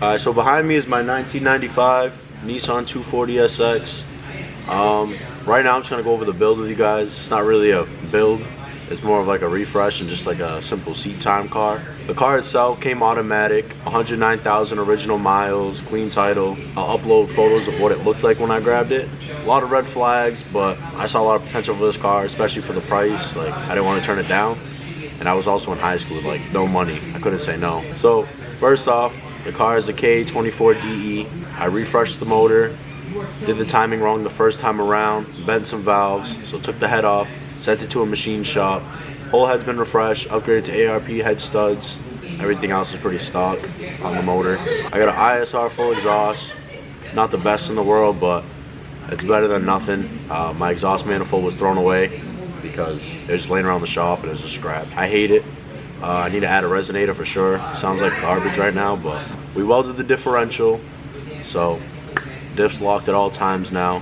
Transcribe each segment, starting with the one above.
So behind me is my 1995 Nissan 240SX. Right now I'm just gonna go over the build with you guys. It's not really a build. It's more of like a refresh and just like a simple seat time car. The car itself came automatic, 109,000 original miles, clean title. I'll upload photos of what it looked like when I grabbed it. A lot of red flags, but I saw a lot of potential for this car, especially for the price. Like, I didn't want to turn it down. And I was also in high school with like no money. I couldn't say no. So first off, the car is a K24DE. I refreshed the motor, did the timing wrong the first time around, bent some valves, so took the head off, sent it to a machine shop. Whole head's been refreshed, upgraded to ARP head studs. Everything else is pretty stock on the motor. I got an ISR full exhaust. Not the best in the world, but it's better than nothing. My exhaust manifold was thrown away because it was just laying around the shop and it was just scrapped. I hate it. I need to add a resonator for sure. Sounds like garbage right now, but we welded the differential, so diff's locked at all times now.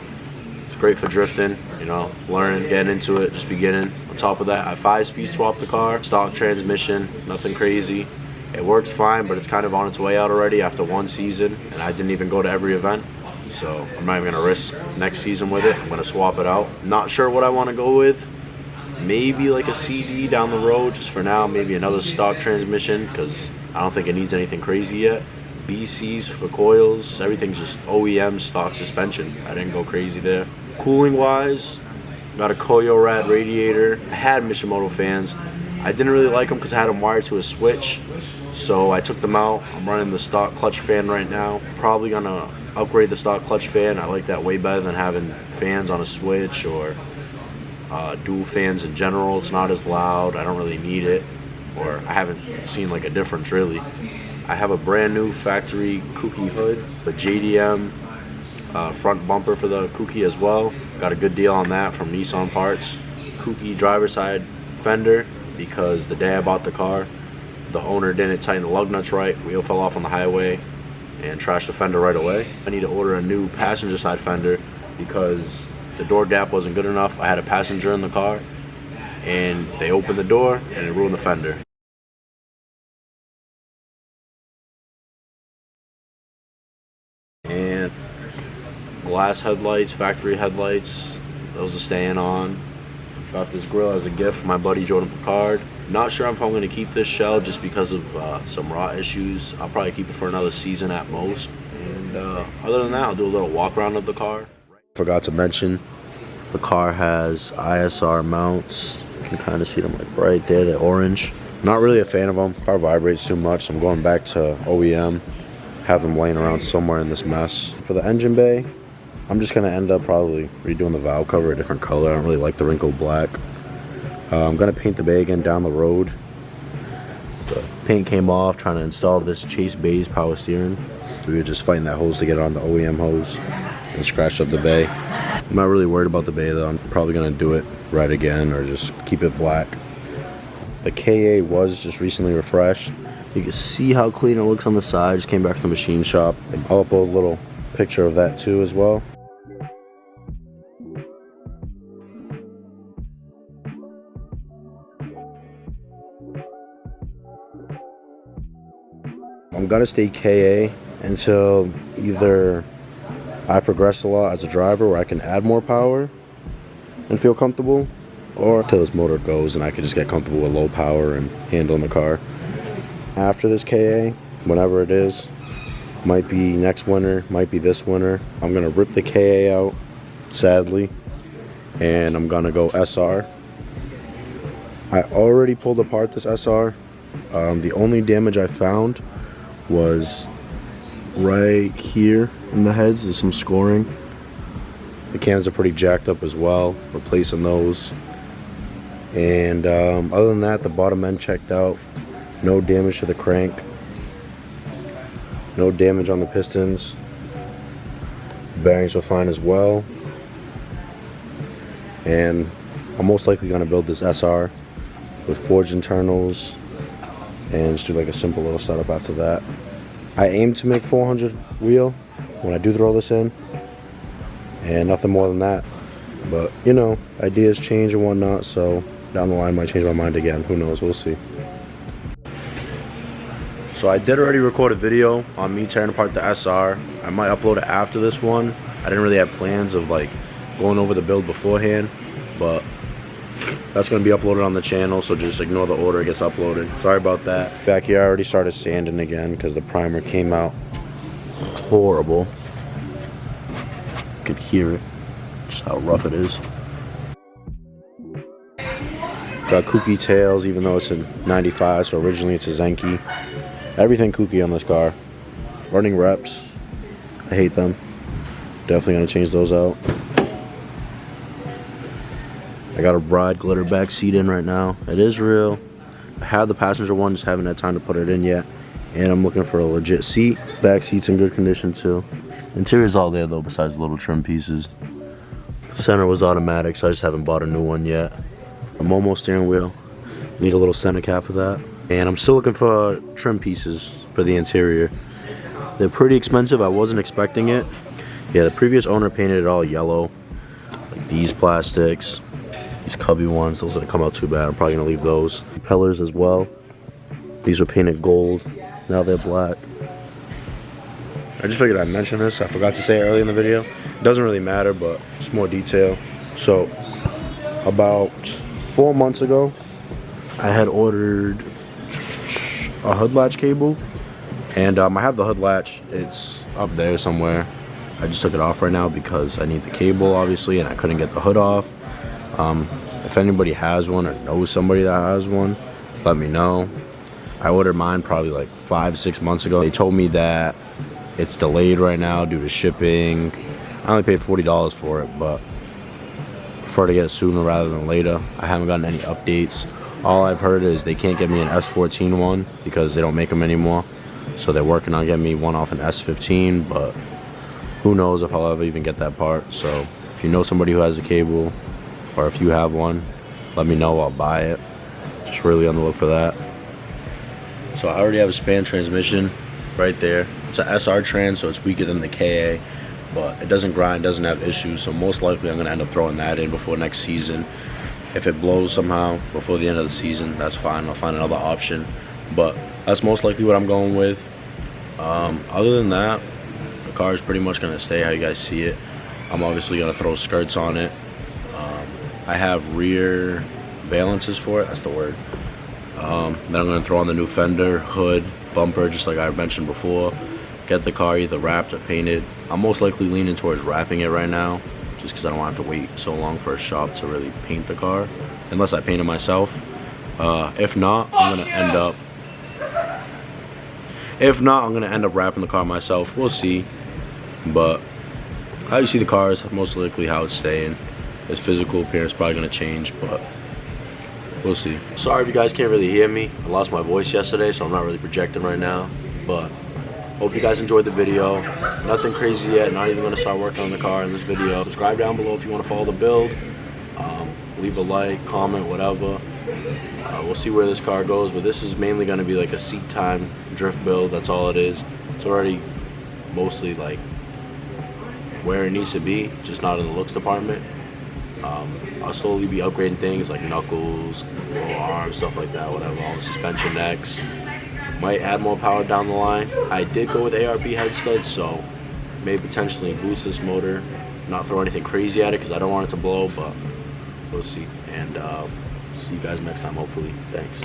It's great for drifting, you know, learning, getting into it, just beginning. On top of that, I 5-speed swapped the car, stock transmission, nothing crazy. It works fine, but it's kind of on its way out already after one season, and I didn't even go to every event, so I'm not even gonna risk next season with it. I'm gonna swap it out. Not sure what I wanna go with. Maybe like a CD down the road, just for now. Maybe another stock transmission, because I don't think it needs anything crazy yet. BCs for coils, everything's just OEM stock suspension. I didn't go crazy there. Cooling wise, got a Koyo Rad radiator. I had Mishimoto fans. I didn't really like them because I had them wired to a switch, so I took them out. I'm running the stock clutch fan right now. Probably gonna upgrade the stock clutch fan. I like that way better than having fans on a switch or dual fans in general. It's not as loud. I don't really need it, or I haven't seen like a difference really. I have a brand new factory Kooky hood, the JDM front bumper for the Kooky as well. Got a good deal on that from Nissan Parts. Kooky driver's side fender, because the day I bought the car, the owner didn't tighten the lug nuts right. Wheel fell off on the highway and trashed the fender right away. I need to order a new passenger side fender because the door gap wasn't good enough. I had a passenger in the car and they opened the door and it ruined the fender. And glass headlights, factory headlights, those are staying on. Got this grill as a gift from my buddy Jordan Picard. Not sure if I'm going to keep this shell just because of some rot issues. I'll probably keep it for another season at most. And other than that, I'll do a little walk around of the car. Forgot to mention, the car has ISR mounts. You can kind of see them like right there, the orange. Not really a fan of them. Car vibrates too much, so I'm going back to OEM. Have them laying around somewhere in this mess. For the engine bay, I'm just gonna end up probably redoing the valve cover a different color. I don't really like the wrinkled black. I'm gonna paint the bay again down the road. The paint came off trying to install this Chase Bays power steering. We were just fighting that hose to get it on the OEM hose and scratched up the bay. I'm not really worried about the bay though. I'm probably gonna do it red again or just keep it black. The KA was just recently refreshed. You can see how clean it looks on the side. Just came back from the machine shop. I'll upload a little picture of that too as well. I'm gonna stay KA until either I progress a lot as a driver where I can add more power and feel comfortable, or until this motor goes and I can just get comfortable with low power and handling the car. After this KA, whenever it is, might be next winter, might be this winter, I'm gonna rip the KA out, sadly, and I'm gonna go SR. I already pulled apart this SR. The only damage I found was right here in the heads. There's some scoring. The cams are pretty jacked up as well, replacing those. And other than that, the bottom end checked out. No damage to the crank. No damage on the pistons. Bearings were fine as well. And I'm most likely going to build this SR with forged internals and just do like a simple little setup after that. I aim to make 400 wheel when I do throw this in, and nothing more than that. But you know, ideas change and whatnot, so down the line I might change my mind again. Who knows? We'll see. So I did already record a video on me tearing apart the SR. I might upload it after this one. I didn't really have plans of like going over the build beforehand, but that's going to be uploaded on the channel, so just ignore the order it gets uploaded. Sorry about that. Back here I already started sanding again because the primer came out horrible. You could hear it, just how rough it is. Got kooky tails, even though it's a 95, so originally it's a Zenki. Everything kooky on this car. Running reps, I hate them. Definitely gonna change those out. I got a Bride glitter back seat in right now. It is real. I have the passenger one, just haven't had time to put it in yet. And I'm looking for a legit seat. Back seat's in good condition too. Interior's all there though, besides the little trim pieces. Center was automatic, so I just haven't bought a new one yet. A Momo steering wheel. Need a little center cap for that. And I'm still looking for trim pieces for the interior. They're pretty expensive. I wasn't expecting it. Yeah, the previous owner painted it all yellow. Like these plastics. These cubby ones, those didn't come out too bad. I'm probably gonna leave those. Propellers as well. These were painted gold. Now they're black. I just figured I'd mention this. I forgot to say it earlier in the video. It doesn't really matter, but it's more detail. So, about 4 months ago, I had ordered a hood latch cable. And I have the hood latch. It's up there somewhere. I just took it off right now because I need the cable, obviously, and I couldn't get the hood off. If anybody has one or knows somebody that has one, let me know. I ordered mine probably like 5-6 months ago. They told me that it's delayed right now due to shipping. I only paid $40 for it, but I prefer to get it sooner rather than later. I haven't gotten any updates. All I've heard is they can't get me an S14 one because they don't make them anymore. So they're working on getting me one off an S15, but who knows if I'll ever even get that part. So if you know somebody who has a cable, or if you have one, let me know, I'll buy it. Just really on the look for that. So I already have a span transmission right there. It's an SR trans, so it's weaker than the KA, but it doesn't grind, doesn't have issues, so most likely I'm gonna end up throwing that in before next season. If it blows somehow before the end of the season, that's fine, I'll find another option. But that's most likely what I'm going with. Other than that, the car is pretty much gonna stay how you guys see it. I'm obviously gonna throw skirts on it. I have rear valances for it, that's the word. Then I'm gonna throw on the new fender, hood, bumper, just like I mentioned before. Get the car either wrapped or painted. I'm most likely leaning towards wrapping it right now, just because I don't want to have to wait so long for a shop to really paint the car, unless I paint it myself. If not, I'm gonna end up wrapping the car myself. We'll see. But how you see the car is most likely how it's staying. Its physical appearance is probably gonna change, but we'll see. Sorry if you guys can't really hear me. I lost my voice yesterday, so I'm not really projecting right now. But hope you guys enjoyed the video. Nothing crazy yet. Not even gonna start working on the car in this video. Subscribe down below if you want to follow the build. Leave a like, comment, whatever. We'll see where this car goes, but this is mainly gonna be like a seat time drift build. That's all it is. It's already mostly like where it needs to be, just not in the looks department. I'll slowly be upgrading things like knuckles, lower arms, stuff like that, whatever, all the suspension necks. Might add more power down the line. I did go with ARP head studs, so may potentially boost this motor. Not throw anything crazy at it because I don't want it to blow, but we'll see. And see you guys next time, hopefully. Thanks.